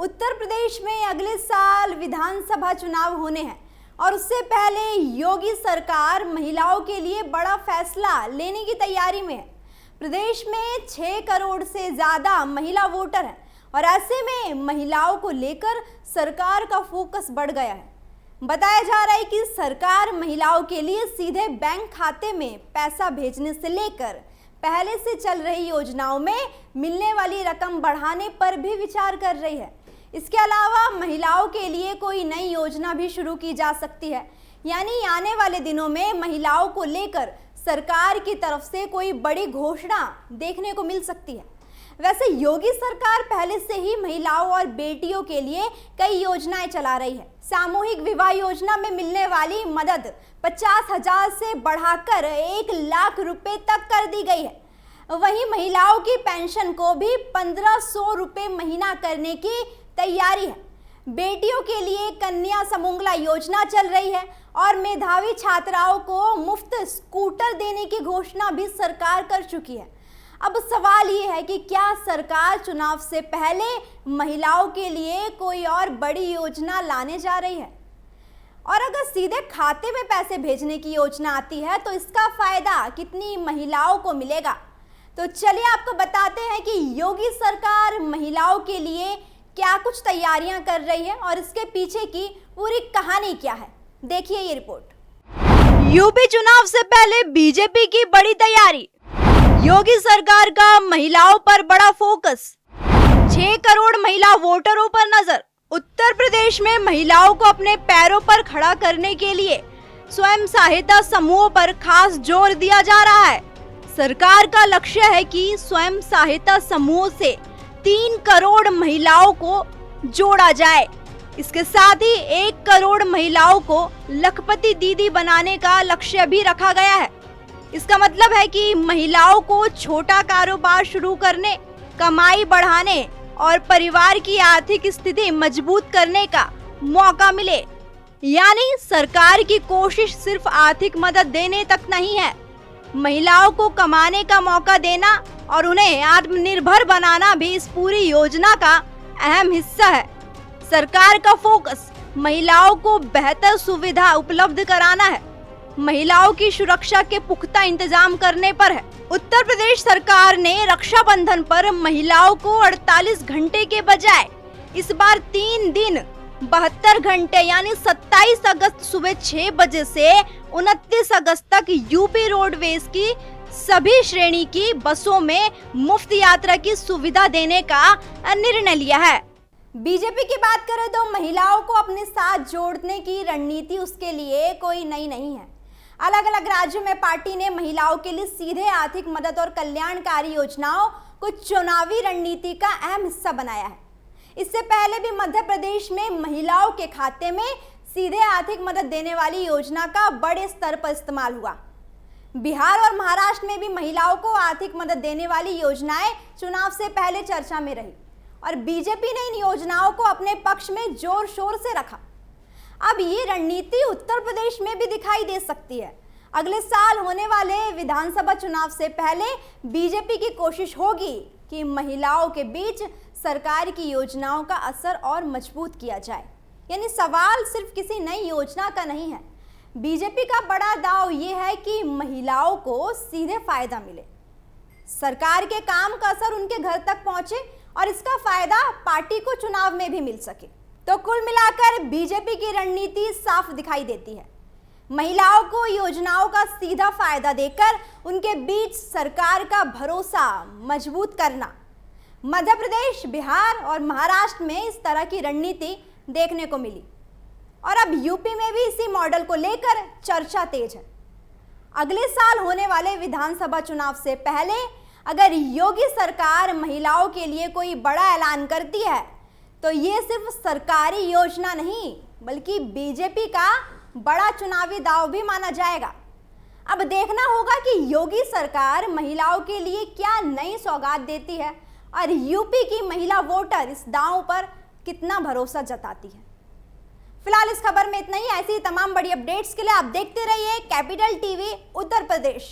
उत्तर प्रदेश में अगले साल विधानसभा चुनाव होने हैं और उससे पहले योगी सरकार महिलाओं के लिए बड़ा फैसला लेने की तैयारी में है। प्रदेश में 6 करोड़ से ज़्यादा महिला वोटर हैं और ऐसे में महिलाओं को लेकर सरकार का फोकस बढ़ गया है। बताया जा रहा है कि सरकार महिलाओं के लिए सीधे बैंक खाते में पैसा भेजने से लेकर पहले से चल रही योजनाओं में मिलने वाली रकम बढ़ाने पर भी विचार कर रही है। इसके अलावा महिलाओं के लिए कोई नई योजना भी शुरू की जा सकती है, यानी आने वाले दिनों में महिलाओं को लेकर सरकार की तरफ से कोई बड़ी घोषणा देखने को मिल सकती है। वैसे योगी सरकार पहले से ही महिलाओं और बेटियों के लिए कई योजनाएं चला रही है। सामूहिक विवाह योजना में मिलने वाली मदद 50,000 से बढ़ाकर 1 लाख रुपए तक कर दी गई है। वहीं महिलाओं की पेंशन को भी 1500 रुपए महीना करने की तैयारी है। बेटियों के लिए कन्या सुमंगला योजना चल रही है और मेधावी छात्राओं को मुफ्त स्कूटर देने की घोषणा भी सरकार कर चुकी है। अब सवाल ये है कि क्या सरकार चुनाव से पहले महिलाओं के लिए कोई और बड़ी योजना लाने जा रही है, और अगर सीधे खाते में पैसे भेजने की योजना आती है तो इसका फायदा कितनी महिलाओं को मिलेगा। तो चलिए आपको बताते हैं कि योगी सरकार महिलाओं के लिए क्या कुछ तैयारियां कर रही है और इसके पीछे की पूरी कहानी क्या है। देखिए ये रिपोर्ट। यूपी चुनाव से पहले बीजेपी की बड़ी तैयारी, योगी सरकार का महिलाओं पर बड़ा फोकस, 6 करोड़ महिला वोटरों पर नजर। उत्तर प्रदेश में महिलाओं को अपने पैरों पर खड़ा करने के लिए स्वयं सहायता समूहों पर खास जोर दिया जा रहा है। सरकार का लक्ष्य है कि स्वयं सहायता समूहों से 3 करोड़ महिलाओं को जोड़ा जाए। इसके साथ ही 1 करोड़ महिलाओं को लखपति दीदी बनाने का लक्ष्य भी रखा गया है। इसका मतलब है कि महिलाओं को छोटा कारोबार शुरू करने, कमाई बढ़ाने और परिवार की आर्थिक स्थिति मजबूत करने का मौका मिले। यानी सरकार की कोशिश सिर्फ आर्थिक मदद देने तक नहीं है, महिलाओं को कमाने का मौका देना और उन्हें आत्मनिर्भर बनाना भी इस पूरी योजना का अहम हिस्सा है। सरकार का फोकस महिलाओं को बेहतर सुविधा उपलब्ध कराना है, महिलाओं की सुरक्षा के पुख्ता इंतजाम करने पर है। उत्तर प्रदेश सरकार ने रक्षाबंधन पर महिलाओं को 48 घंटे के बजाय इस बार 3 दिन 72 घंटे यानी 27 अगस्त सुबह 6 बजे से 29 अगस्त तक यूपी रोडवेज की सभी श्रेणी की बसों में मुफ्त यात्रा की सुविधा देने का निर्णय लिया है। बीजेपी की बात करें तो महिलाओं को अपने साथ जोड़ने की रणनीति उसके लिए कोई नई नहीं है। अलग अलग राज्यों में पार्टी ने महिलाओं के लिए सीधे आर्थिक मदद और कल्याणकारी योजनाओं को चुनावी रणनीति का अहम हिस्सा बनाया है। इससे पहले भी मध्य प्रदेश में महिलाओं के खाते में सीधे आर्थिक मदद देने वाली योजना का बड़े स्तर पर इस्तेमाल हुआ। बिहार और महाराष्ट्र में भी महिलाओं को आर्थिक मदद देने वाली योजनाएं चुनाव से पहले चर्चा में रही और बीजेपी ने इन योजनाओं को अपने पक्ष में जोर शोर से रखा। अब ये रणनीति उत्तर प्रदेश में भी दिखाई दे सकती है। अगले साल होने वाले विधानसभा चुनाव से पहले बीजेपी की कोशिश होगी कि महिलाओं के बीच सरकार की योजनाओं का असर और मजबूत किया जाए। यानी सवाल सिर्फ किसी नई योजना का नहीं है। बीजेपी का बड़ा दाव ये है कि महिलाओं को सीधे फायदा मिले, सरकार के काम का असर उनके घर तक पहुंचे और इसका फायदा पार्टी को चुनाव में भी मिल सके। तो कुल मिलाकर बीजेपी की रणनीति साफ दिखाई देती है, महिलाओं को योजनाओं का सीधा फायदा देकर उनके बीच सरकार का भरोसा मजबूत करना। मध्य प्रदेश, बिहार और महाराष्ट्र में इस तरह की रणनीति देखने को मिली और अब यूपी में भी इसी मॉडल को लेकर चर्चा तेज है। अगले साल होने वाले विधानसभा चुनाव से पहले अगर योगी सरकार महिलाओं के लिए कोई बड़ा ऐलान करती है तो ये सिर्फ सरकारी योजना नहीं बल्कि बीजेपी का बड़ा चुनावी दाव भी माना जाएगा। अब देखना होगा कि योगी सरकार महिलाओं के लिए क्या नई सौगात देती है और यूपी की महिला वोटर इस दांव पर कितना भरोसा जताती है। फिलहाल इस खबर में इतना ही। ऐसी तमाम बड़ी अपडेट्स के लिए आप देखते रहिए कैपिटल टीवी उत्तर प्रदेश।